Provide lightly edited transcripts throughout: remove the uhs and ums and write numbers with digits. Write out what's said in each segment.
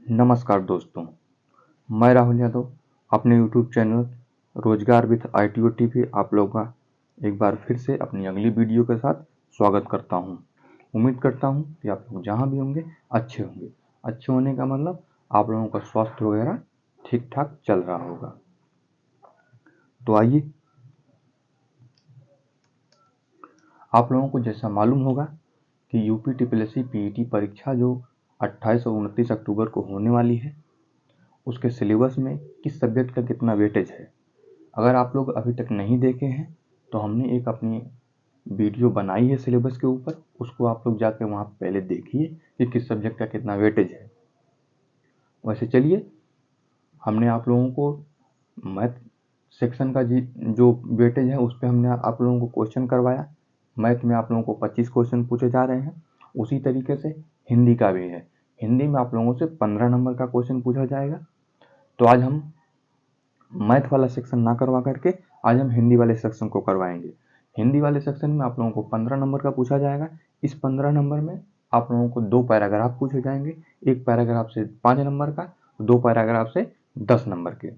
नमस्कार दोस्तों, मैं राहुल यादव अपने यूट्यूब चैनल रोजगार विथ ITO टीवी आप लोगों का एक बार फिर से अपनी अगली वीडियो के साथ स्वागत करता हूं। उम्मीद करता हूं कि आप लोग जहां भी होंगे अच्छे होंगे। अच्छे होने का मतलब आप लोगों का स्वास्थ्य वगैरह ठीक ठाक चल रहा होगा। तो आइए, आप लोगों को जैसा मालूम होगा कि UPSSC PET परीक्षा जो 28 और 29 अक्टूबर को होने वाली है, उसके सिलेबस में किस सब्जेक्ट का कितना वेटेज है। अगर आप लोग अभी तक नहीं देखे हैं तो हमने एक अपनी वीडियो बनाई है सिलेबस के ऊपर, उसको आप लोग जाकर वहाँ पहले देखिए कि किस सब्जेक्ट का कितना वेटेज है। वैसे चलिए, हमने आप लोगों को मैथ सेक्शन का जो वेटेज है उस पर हमने आप लोगों को क्वेश्चन करवाया। मैथ में आप लोगों को 25 क्वेश्चन पूछे जा रहे हैं। उसी तरीके से हिंदी का भी है। हिंदी में आप लोगों से 15 नंबर का क्वेश्चन पूछा जाएगा। तो आज हम मैथ वाला सेक्शन ना करवा करके आज हम हिंदी वाले सेक्शन को करवाएंगे। हिंदी वाले सेक्शन में आप लोगों को 15 नंबर का पूछा जाएगा। इस 15 नंबर में आप लोगों को 2 पैराग्राफ पूछे जाएंगे, एक पैराग्राफ से 5 नंबर का, 2 पैराग्राफ से 10 नंबर के।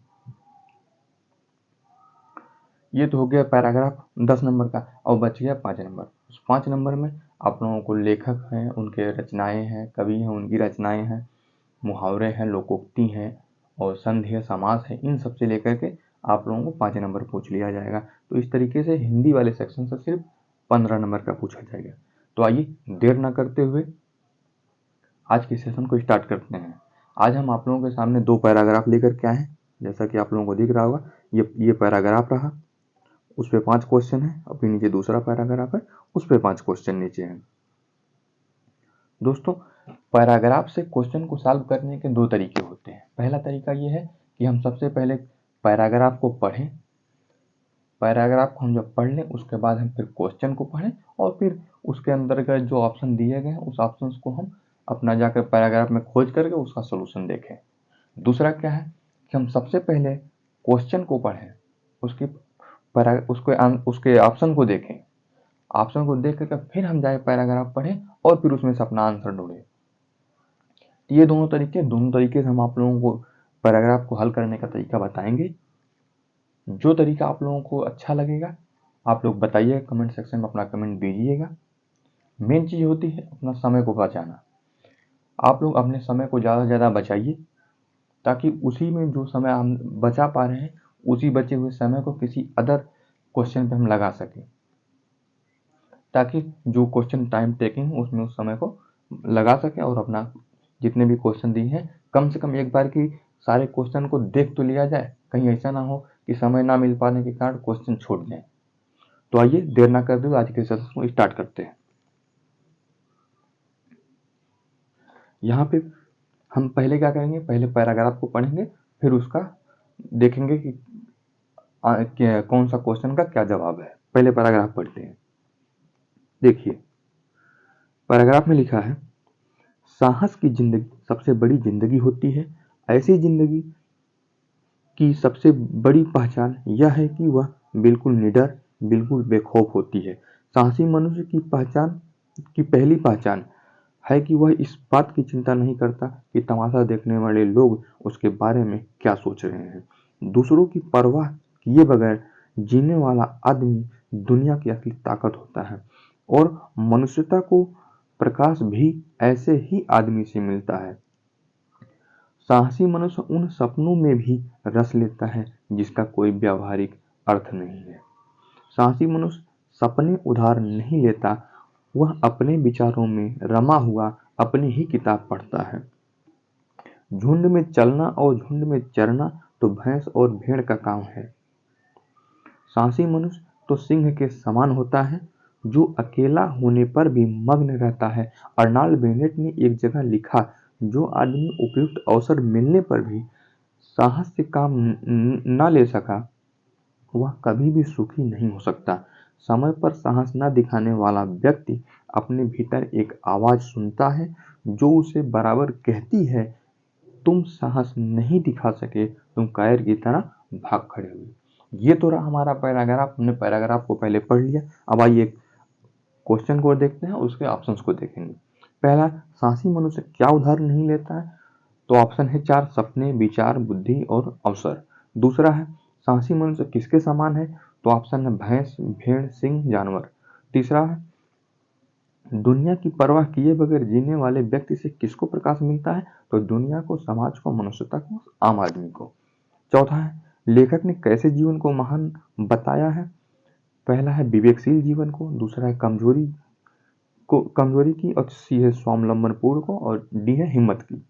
ये तो हो गया पैराग्राफ 10 नंबर का, और बच गया 5 नंबर। उस 5 नंबर में आप लोगों को लेखक हैं, उनके रचनाएं हैं, कवि हैं, उनकी रचनाएं हैं, मुहावरे हैं, लोकोक्ति हैं और संधि है, समास है। इन सब से लेकर के आप लोगों को 5 नंबर पूछ लिया जाएगा। तो इस तरीके से हिंदी वाले सेक्शन से सिर्फ 15 नंबर का पूछा जाएगा। तो आइए, देर ना करते हुए आज के सेशन को स्टार्ट करते हैं। आज हम आप लोगों के सामने 2 पैराग्राफ लेकर के आए हैं। जैसा कि आप लोगों को दिख रहा होगा, ये पैराग्राफ रहा, उस पर 5 क्वेश्चन है। अभी नीचे दूसरा पैराग्राफ है, उस पर 5 क्वेश्चन नीचे हैं। दोस्तों, पैराग्राफ से क्वेश्चन को सॉल्व करने के 2 तरीके होते हैं। पहला तरीका ये है कि हम सबसे पहले पैराग्राफ को पढ़ें। पैराग्राफ को हम जब पढ़ लें उसके बाद हम फिर क्वेश्चन को पढ़ें और फिर उसके अंतर्गत जो ऑप्शन दिए गए हैं उस ऑप्शन को हम अपना जाकर पैराग्राफ में खोज करके उसका सोल्यूशन देखें। दूसरा क्या है कि हम सबसे पहले क्वेश्चन को पढ़ें, उसके ऑप्शन को देखें, ऑप्शन को देख करके फिर हम जाए पैराग्राफ पढ़ें और फिर उसमें से अपना आंसर ढूंढें। ये दोनों तरीके से हम आप लोगों को पैराग्राफ को हल करने का तरीका बताएंगे। जो तरीका आप लोगों को अच्छा लगेगा आप लोग बताइएगा, कमेंट सेक्शन में अपना कमेंट दीजिएगा। मेन चीज़ होती है अपना समय को बचाना। आप लोग अपने समय को ज़्यादा से ज़्यादा बचाइए ताकि उसी में जो समय हम बचा पा रहे हैं उसी बचे हुए समय को किसी अदर क्वेश्चन पे हम लगा सकें, ताकि जो क्वेश्चन टाइम टेकिंग है उसमें उस समय को लगा सकें और अपना जितने भी क्वेश्चन दिए हैं कम से कम एक बार की सारे क्वेश्चन को देख तो लिया जाए। कहीं ऐसा ना हो कि समय ना मिल पाने के कारण क्वेश्चन छूट जाए। तो आइए, देर ना करते हुए आज के सेशन को स्टार्ट करते हैं। यहाँ पे हम पहले क्या करेंगे, पहले पैराग्राफ को पढ़ेंगे, फिर उसका देखेंगे कि कौन सा क्वेश्चन का क्या जवाब है। पहले पैराग्राफ पढ़ते हैं। देखिए, पैराग्राफ में लिखा है, साहस की जिंदगी सबसे बड़ी जिंदगी होती है। ऐसी जिंदगी की सबसे बड़ी पहचान यह है कि वह बिल्कुल निडर, बिल्कुल बेखौफ होती है। साहसी मनुष्य की पहली पहचान है कि वह इस बात की चिंता नहीं करता कि तमाशा देखने वाले लोग उसके बारे में क्या सोच रहे हैं। दूसरों की परवाह किए बगैर जीने वाला आदमी दुनिया की असली ताकत होता है और मनुष्यता को प्रकाश भी ऐसे ही आदमी से मिलता है। साहसी मनुष्य उन सपनों में भी रस लेता है जिसका कोई व्यावहारिक अर्थ नहीं है। साहसी मनुष्य सपने उधार नहीं लेता, वह अपने विचारों में रमा हुआ अपनी ही किताब पढ़ता है। झुंड में चलना और झुंड में चरना तो भैंस और भेड़ का काम है। साहसी मनुष्य तो सिंह के समान होता है जो अकेला होने पर भी मग्न रहता है। अर्नाल्ड बेनेट ने एक जगह लिखा, जो आदमी उपयुक्त अवसर मिलने पर भी साहस से काम न ले सका वह कभी भी सुखी नहीं हो सकता। समय पर साहस न दिखाने वाला व्यक्ति अपने भीतर एक आवाज सुनता है जो उसे बराबर कहती है, तुम साहस नहीं दिखा सके, तुम कायर की तरह भाग खड़े हुए। ये तो रहा हमारा पैराग्राफ। हमने पैराग्राफ को पहले पढ़ लिया। अब आइए क्वेश्चन को देखते हैं, उसके ऑप्शंस को देखेंगे। पहला, साहसी मनुष्य क्या उधार नहीं लेता है। तो ऑप्शन है 4 सपने, विचार, बुद्धि और अवसर। दूसरा है साहसी मनुष्य किसके समान है, तो ऑप्शन है भैंस, भेड़, सिंह, जानवर। तीसरा है दुनिया की परवाह किए बगैर जीने वाले व्यक्ति से किसको प्रकाश मिलता है, तो दुनिया को, समाज को, मनुष्यता को, आम आदमी को। चौथा है लेखक ने कैसे जीवन को महान बताया है, पहला है विवेकशील जीवन को, दूसरा है कमजोरी की, और सी है स्वावलंबनपूर्ण को, और डी है हिम्मत की।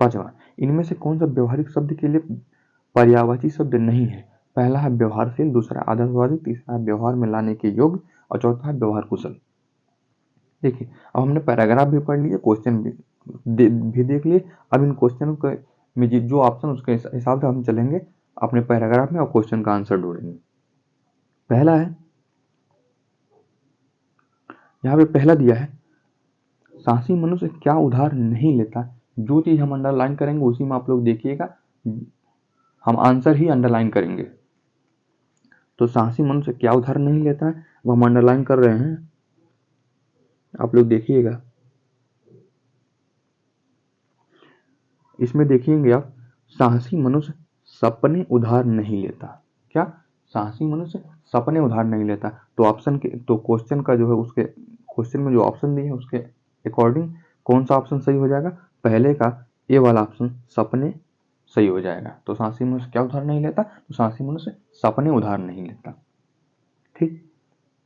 पांचवा इनमें से कौन सा व्यवहारिक शब्द के लिए पर्यायवाची शब्द नहीं है, पहला है व्यवहारशील, दूसरा आदर्शवादी, तीसरा है व्यवहार में लाने के योग्य, और चौथा है व्यवहार कुशल। देखिए अब हमने पैराग्राफ भी पढ़ लिए, क्वेश्चन भी देख लिए। अब इन क्वेश्चनों के में जो ऑप्शन उसके हिसाब से हम चलेंगे अपने पैराग्राफ में और क्वेश्चन का आंसर ढूंढेंगे। पहला है यहाँ पे पहला दिया है साहसी मनुष्य क्या उधार नहीं लेता। जो चीज हम अंडरलाइन करेंगे उसी में आप लोग देखिएगा हम आंसर ही अंडरलाइन करेंगे। तो साहसी मनुष्य क्या उधार नहीं लेता है वो हम अंडरलाइन कर रहे हैं, आप लोग देखिएगा। इसमें देखिएंगे आप साहसी मनुष्य सपने उधार नहीं लेता। क्या साहसी मनुष्य सपने उधार नहीं लेता, तो ऑप्शन के तो क्वेश्चन का जो है उसके क्वेश्चन में जो ऑप्शन दिए हैं उसके अकॉर्डिंग कौन सा ऑप्शन सही हो जाएगा, पहले का ए वाला ऑप्शन सपने सही हो जाएगा। तो साहसी मनुष्य क्या उधार नहीं लेता, तो साहसी मनुष्य सपने उधार नहीं लेता। ठीक,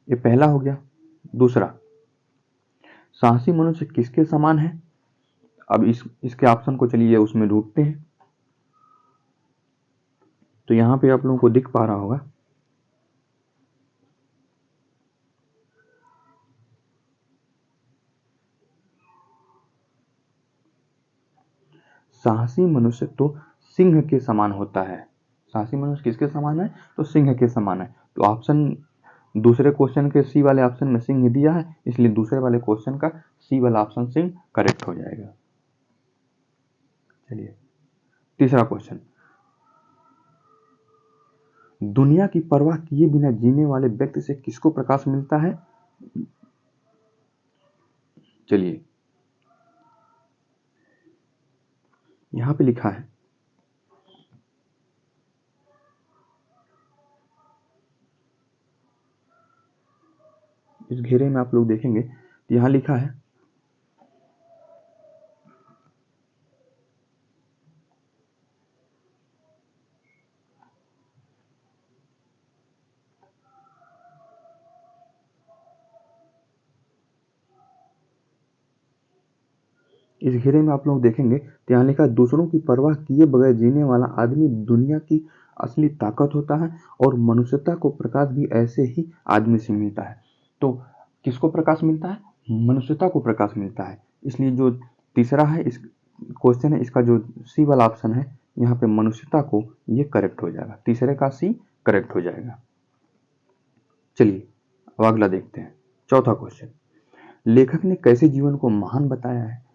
ये पहला हो गया। दूसरा साहसी मनुष्य किसके समान है, अब इसके ऑप्शन को चलिए उसमें ढूंढते हैं। तो यहां पे आप लोगों को दिख पा रहा होगा साहसी मनुष्य तो सिंह के समान होता है। साहसी मनुष्य किसके समान है, तो सिंह के समान है। तो ऑप्शन दूसरे क्वेश्चन के सी वाले ऑप्शन में सिंह दिया है, इसलिए दूसरे वाले क्वेश्चन का सी वाला ऑप्शन सिंह करेक्ट हो जाएगा। चलिए तीसरा क्वेश्चन दुनिया की परवाह किए बिना जीने वाले व्यक्ति से किसको प्रकाश मिलता है। चलिए यहां पे लिखा है इस घेरे में आप लोग देखेंगे तो यहां लिखा है इस घेरे में आप लोग देखेंगे तो यहाँ लिखा है दूसरों की परवाह किए बगैर जीने वाला आदमी दुनिया की असली ताकत होता है और मनुष्यता को प्रकाश भी ऐसे ही आदमी से मिलता है। तो किसको प्रकाश मिलता है, मनुष्यता को प्रकाश मिलता है। इसलिए जो तीसरा है इस क्वेश्चन है इसका जो सी वाला ऑप्शन है यहाँ पे मनुष्यता को ये करेक्ट हो जाएगा, तीसरे का सी करेक्ट हो जाएगा। चलिए अब अगला देखते हैं। चौथा क्वेश्चन लेखक ने कैसे जीवन को महान बताया है।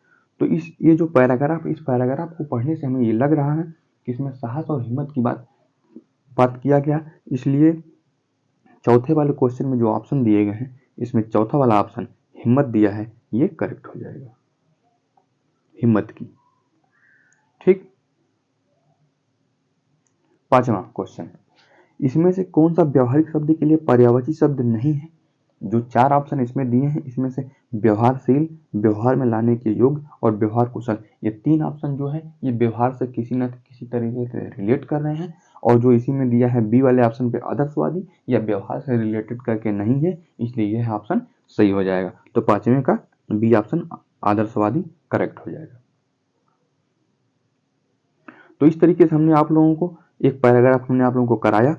तो ये जो पैराग्राफ इस पैराग्राफ को पढ़ने से हमें ये लग रहा है कि इसमें साहस और हिम्मत की बात किया गया, इसलिए चौथे वाले क्वेश्चन में जो ऑप्शन दिए गए हैं इसमें चौथा वाला ऑप्शन हिम्मत दिया है ये करेक्ट हो जाएगा, हिम्मत की। ठीक, पांचवा क्वेश्चन इसमें से कौन सा व्यवहारिक शब्द के लिए पर्यायवाची शब्द नहीं है। जो चार ऑप्शन इसमें दिए हैं इसमें से व्यवहारशील, व्यवहार में लाने के योग्य और व्यवहार कुशल, ये तीन ऑप्शन जो है ये व्यवहार से किसी न किसी तरीके से रिलेट कर रहे हैं। और जो इसी में दिया है बी वाले ऑप्शन पे आदर्शवादी या व्यवहार से रिलेटेड करके नहीं है, इसलिए यह ऑप्शन सही हो जाएगा। तो पांचवें का बी ऑप्शन आदर्शवादी करेक्ट हो जाएगा। तो इस तरीके से हमने आप लोगों को एक पैराग्राफ हमने आप लोगों को कराया।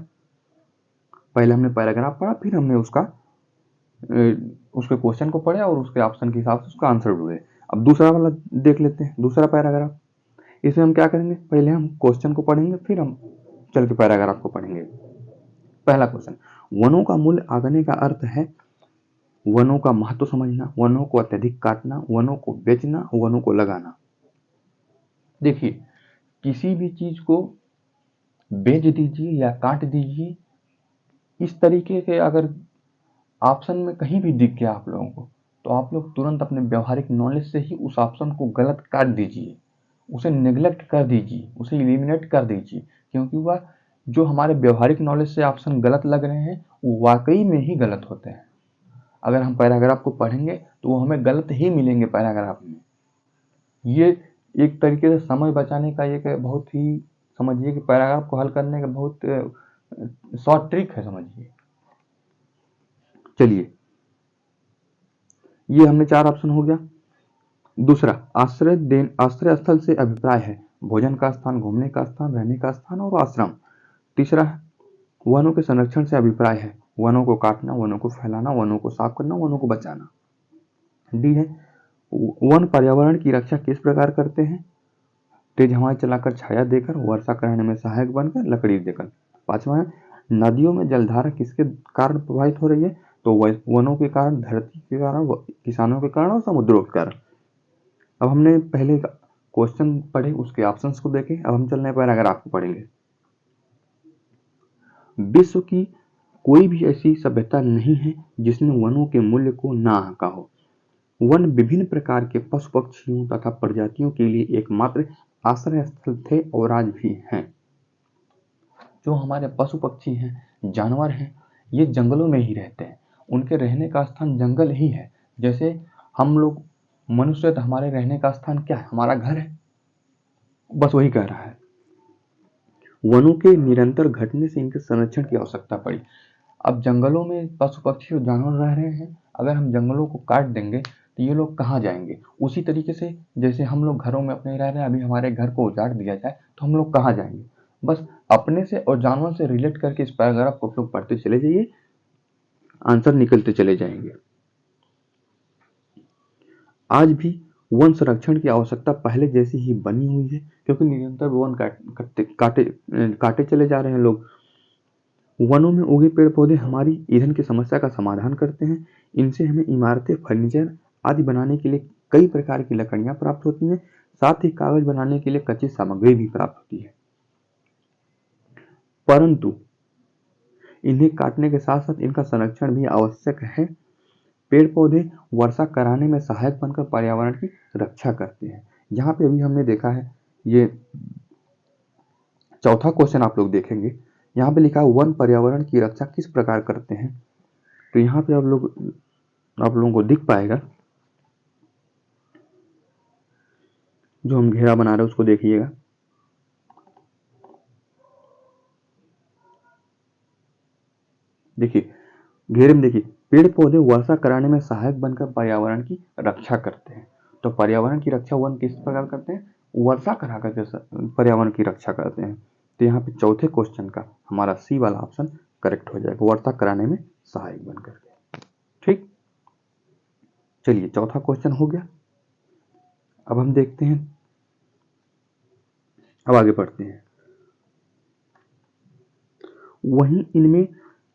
पहले हमने पैराग्राफ पढ़ा, फिर हमने उसके क्वेश्चन को पढ़े और उसके ऑप्शन के हिसाब से उसका आंसर ढूंढे। अब दूसरा वाला देख लेते हैं, दूसरा पैराग्राफ। इसमें हम क्या करेंगे, पहले हम क्वेश्चन को पढ़ेंगे फिर हम चल के पैराग्राफ को पढ़ेंगे। पहला क्वेश्चन वनों का मूल्य आगने का अर्थ है वनों का महत्व समझना, वनों को अत्यधिक काटना, वनों को बेचना, वनों को लगाना। देखिए किसी भी चीज को बेच दीजिए या काट दीजिए, इस तरीके के अगर ऑप्शन में कहीं भी दिख गया आप लोगों को तो आप लोग तुरंत अपने व्यवहारिक नॉलेज से ही उस ऑप्शन को गलत काट दीजिए। उसे नेग्लेक्ट कर दीजिए, उसे एलिमिनेट कर दीजिए, क्योंकि वह जो हमारे व्यवहारिक नॉलेज से ऑप्शन गलत लग रहे हैं वो वाकई में ही गलत होते हैं। अगर हम पैराग्राफ को पढ़ेंगे तो वो हमें गलत ही मिलेंगे पैराग्राफ में। ये एक तरीके से समय बचाने का एक बहुत ही, समझिए कि पैराग्राफ को हल करने का बहुत शॉर्ट ट्रिक है, समझिए। चलिए, ये हमने 4 ऑप्शन हो गया। दूसरा, आश्रय स्थल से अभिप्राय है भोजन का स्थान, घूमने का स्थान, रहने का स्थान और आश्रम। तीसरा है, वनों के संरक्षण से अभिप्राय है वनों को काटना, वनों को फैलाना, वनों को साफ करना, वनों को बचाना। डी है, वन पर्यावरण की रक्षा किस प्रकार करते हैं? तेज हवाएं चलाकर, छाया देकर, वर्षा कराने में सहायक बनकर, लकड़ी देकर। पांचवा है, नदियों में जलधारा किसके कारण प्रभावित हो रही है? तो वनों के कारण, धरती के कारण, किसानों के कारण और समुद्रों के कारण। अब हमने पहले क्वेश्चन पढ़े, उसके ऑप्शंस को देखे, अब हम चल रहे हैं पैराग्राफ को पढ़ेंगे। विश्व की कोई भी ऐसी सभ्यता नहीं है जिसने वनों के मूल्य को ना आंका हो। वन विभिन्न प्रकार के पशु पक्षियों तथा प्रजातियों के लिए एकमात्र आश्रय स्थल थे और आज भी हैं। जो हमारे पशु पक्षी हैं, जानवर हैं, ये जंगलों में ही रहते हैं, उनके रहने का स्थान जंगल ही है। जैसे हम लोग मनुष्य, तो हमारे रहने का स्थान क्या है? हमारा घर है, बस वही कह रहा है। वनों के निरंतर घटने से इनके संरक्षण की आवश्यकता पड़ी। अब जंगलों में पशु पक्षी और जानवर रह रहे हैं, अगर हम जंगलों को काट देंगे तो ये लोग कहाँ जाएंगे? उसी तरीके से जैसे हम लोग घरों में अपने रह रहे हैं, अभी हमारे घर को उजाड़ दिया जाए तो हम लोग कहाँ जाएंगे? बस अपने से और जानवर से रिलेट करके इस पैराग्राफ को लोग पढ़ते चले जाइए, आंसर निकलते चले जाएंगे। आज भी वन संरक्षण की आवश्यकता पहले जैसी ही बनी हुई है, क्योंकि निरंतर वन काटे चले जा रहे हैं लोग। वनों में उगे पेड़ पौधे हमारी ईंधन की समस्या का समाधान करते हैं। इनसे हमें इमारतें, फर्नीचर आदि बनाने के लिए कई प्रकार की लकड़ियां प्राप्त होती हैं। साथ ही कागज बनाने के लिए कच्ची सामग्री भी प्राप्त होती है। परंतु इन्हें काटने के साथ साथ इनका संरक्षण भी आवश्यक है। पेड़ पौधे वर्षा कराने में सहायक बनकर पर्यावरण की रक्षा करते हैं। यहाँ पे अभी हमने देखा है, ये चौथा क्वेश्चन आप लोग देखेंगे, यहाँ पे लिखा है वन पर्यावरण की रक्षा किस प्रकार करते हैं। तो यहाँ पे आप लोगों को दिख पाएगा, जो हम घेरा बना रहे हैं उसको देखिएगा। देखिए, घेरे में देखिए, पेड़ पौधे वर्षा कराने में सहायक बनकर पर्यावरण की रक्षा करते हैं। तो पर्यावरण की रक्षा वन किस प्रकार करते हैं? वर्षा करा करके पर्यावरण की रक्षा करते हैं। तो यहाँ पे चौथे क्वेश्चन का हमारा सी वाला ऑप्शन करेक्ट हो जाएगा, वर्षा कराने में सहायक बनकर के। ठीक, चलिए, चौथा क्वेश्चन हो गया। अब हम देखते हैं, अब आगे बढ़ते हैं। वहीं इनमें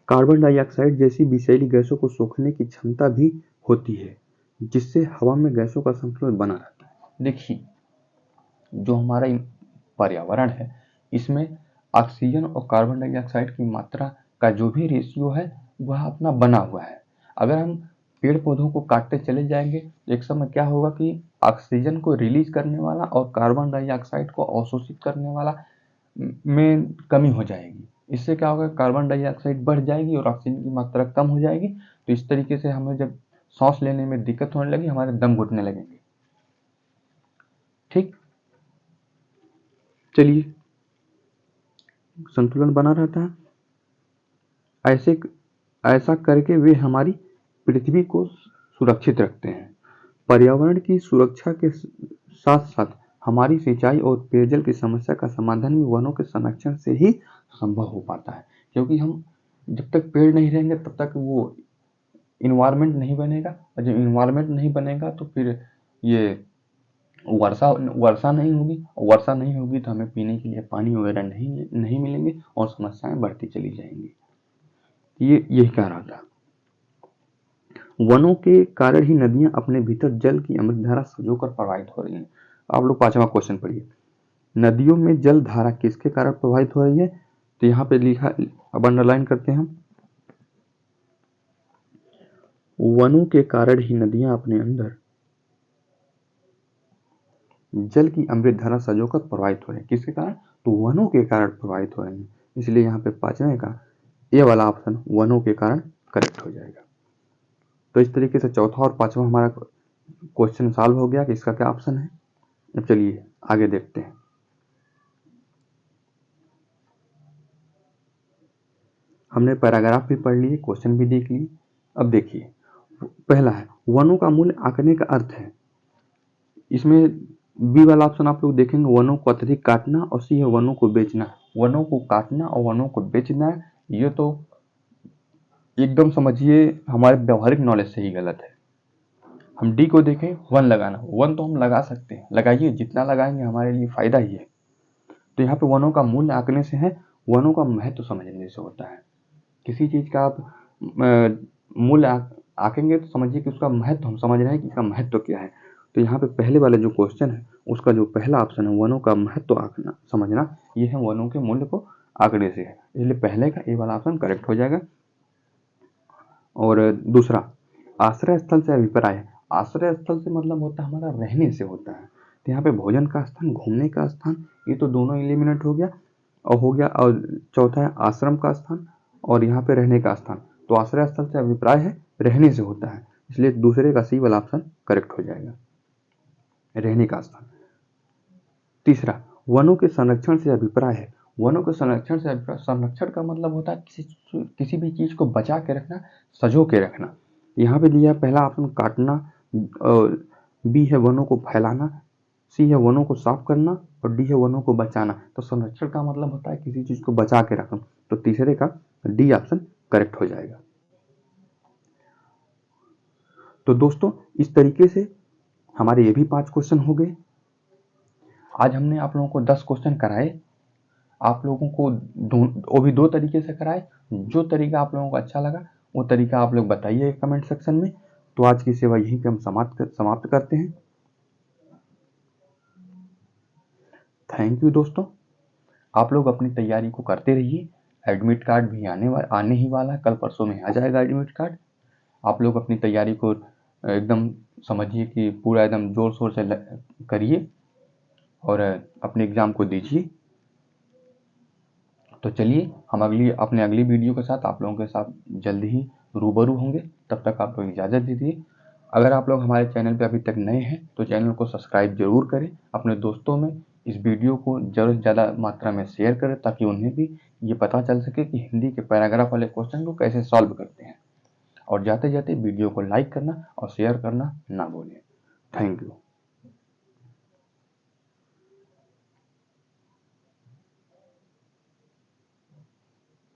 कार्बन डाइऑक्साइड जैसी विषैली गैसों को सोखने की क्षमता भी होती है, जिससे हवा में गैसों का संतुलन बना रहता है। देखिए, जो हमारा पर्यावरण है, इसमें ऑक्सीजन और कार्बन डाइऑक्साइड की मात्रा का जो भी रेशियो है वह अपना बना हुआ है। अगर हम पेड़ पौधों को काटते चले जाएंगे तो एक समय क्या होगा कि ऑक्सीजन को रिलीज करने वाला और कार्बन डाइऑक्साइड को अवशोषित करने वाला में कमी हो जाएगी। इससे क्या होगा, कार्बन डाइऑक्साइड बढ़ जाएगी और ऑक्सीजन की मात्रा कम हो जाएगी। तो इस तरीके से हमें जब सांस लेने में दिक्कत होने लगी, हमारे दम घुटने लगेंगे। ठीक, चलिए, संतुलन बना रहता है। ऐसा करके वे हमारी पृथ्वी को सुरक्षित रखते हैं। पर्यावरण की सुरक्षा के साथ साथ हमारी सिंचाई और पेयजल की समस्या का समाधान भी वनों के संरक्षण से ही संभव हो पाता है, क्योंकि हम जब तक पेड़ नहीं रहेंगे तब तक वो इन्वायरमेंट नहीं बनेगा, और जब इन्वायरमेंट नहीं बनेगा तो फिर ये वर्षा नहीं होगी, और वर्षा नहीं होगी तो हमें पीने के लिए पानी वगैरह नहीं मिलेंगे और समस्याएं बढ़ती चली जाएंगी। ये यही कह रहा था। वनों के कारण ही नदियां अपने भीतर जल की अमृत धारा सजोकर प्रवाहित हो रही हैं। आप लोग पांचवा क्वेश्चन पढ़िए, नदियों में जल धारा किसके कारण प्रवाहित हो रही है? तो यहाँ पे लिखा, अब अंडरलाइन करते हैं हम, वनों के कारण ही नदियां अपने अंदर जल की अमृत धारा सजोकर प्रवाहित हो रही है। किसके कारण? तो वनों के कारण प्रवाहित हो रही है। इसलिए यहाँ पे 5वें का ए वाला ऑप्शन वनों के कारण करेक्ट हो जाएगा। तो इस तरीके से चौथा और 5वां हमारा क्वेश्चन सॉल्व हो गया कि इसका क्या ऑप्शन है। अब चलिए आगे देखते हैं। हमने पैराग्राफ भी पढ़ लिए, क्वेश्चन भी देख लिए। अब देखिए, पहला है वनों का मूल्य आंकने का अर्थ है। इसमें बी वाला ऑप्शन आप लोग देखेंगे, वनों को अत्यधिक काटना, और सी है वनों को बेचना। वनों को काटना और वनों को बेचना, ये तो एकदम समझिए हमारे व्यवहारिक नॉलेज से ही गलत है। हम डी को देखें, वन लगाना, वन तो हम लगा सकते हैं, लगाइए, जितना लगाएंगे हमारे लिए फायदा ही है। तो यहाँ पे वनों का मूल्य आंकने से है, वनों का महत्व समझने से होता है। किसी चीज का आप मूल्य आंकेंगे तो समझिए कि उसका महत्व, हम समझ रहे हैं कि इसका महत्व क्या है। तो यहाँ पे पहले वाला जो क्वेश्चन है उसका जो पहला ऑप्शन है वनों का महत्व आंकना, समझना, ये है वनों के मूल्य को आंकने से है। इसलिए पहले का ए वाला ऑप्शन करेक्ट हो जाएगा। और दूसरा, आश्रय स्थल से अभिप्राय है। आश्रय स्थल से मतलब होता है हमारा रहने से होता है। तो यहाँ पे भोजन का स्थान, घूमने का स्थान, ये तो दोनों एलिमिनेट हो गया। और चौथा है आश्रम का स्थान, और यहाँ पे रहने का स्थान। तो आश्रय स्थल से अभिप्राय है रहने से होता है, इसलिए दूसरे का सी वाला ऑप्शन करेक्ट हो जाएगा, रहने का स्थान। तीसरा, वनों के संरक्षण से अभिप्राय है। वनों के संरक्षण से अभिप्राय, संरक्षण का मतलब होता है किसी भी चीज को बचा के रखना, सजो के रखना। यहाँ पे दिया पहला ऑप्शन काटना, बी है वनों को फैलाना, सी है वनों को साफ करना, और डी है वनों को बचाना। तो संरक्षण का मतलब होता है किसी चीज को बचा के रखना। तो तीसरे का डी ऑप्शन करेक्ट हो जाएगा। तो दोस्तों इस तरीके से हमारे ये भी 5 क्वेश्चन हो गए। आज हमने आप लोगों को 10 क्वेश्चन कराए। आप लोगों को वो भी 2 तरीके से कराए। जो तरीका आप लोगों को अच्छा लगा वो तरीका आप लोग बताइए कमेंट सेक्शन में। तो आज की सेवा यहीं पे हम समाप्त करते हैं। थैंक यू दोस्तों। आप लोग अपनी तैयारी को करते रहिए। एडमिट कार्ड भी आने ही वाला है, कल परसों में आ जाएगा एडमिट कार्ड। आप लोग अपनी तैयारी को एकदम समझिए कि पूरा एकदम जोर शोर से करिए और अपने एग्ज़ाम को दीजिए। तो चलिए हम अपने अगली वीडियो के साथ आप लोगों के साथ जल्द ही रूबरू होंगे। तब तक आप लोग इजाज़त दीजिए। अगर आप लोग हमारे चैनल पे अभी तक नए हैं तो चैनल को सब्सक्राइब जरूर करें। अपने दोस्तों में इस वीडियो को ज़रूर से ज़्यादा मात्रा में शेयर करें ताकि उन्हें भी ये पता चल सके कि हिंदी के पैराग्राफ वाले क्वेश्चन को कैसे सॉल्व करते हैं। और जाते जाते वीडियो को लाइक करना और शेयर करना ना भूलें। Thank you.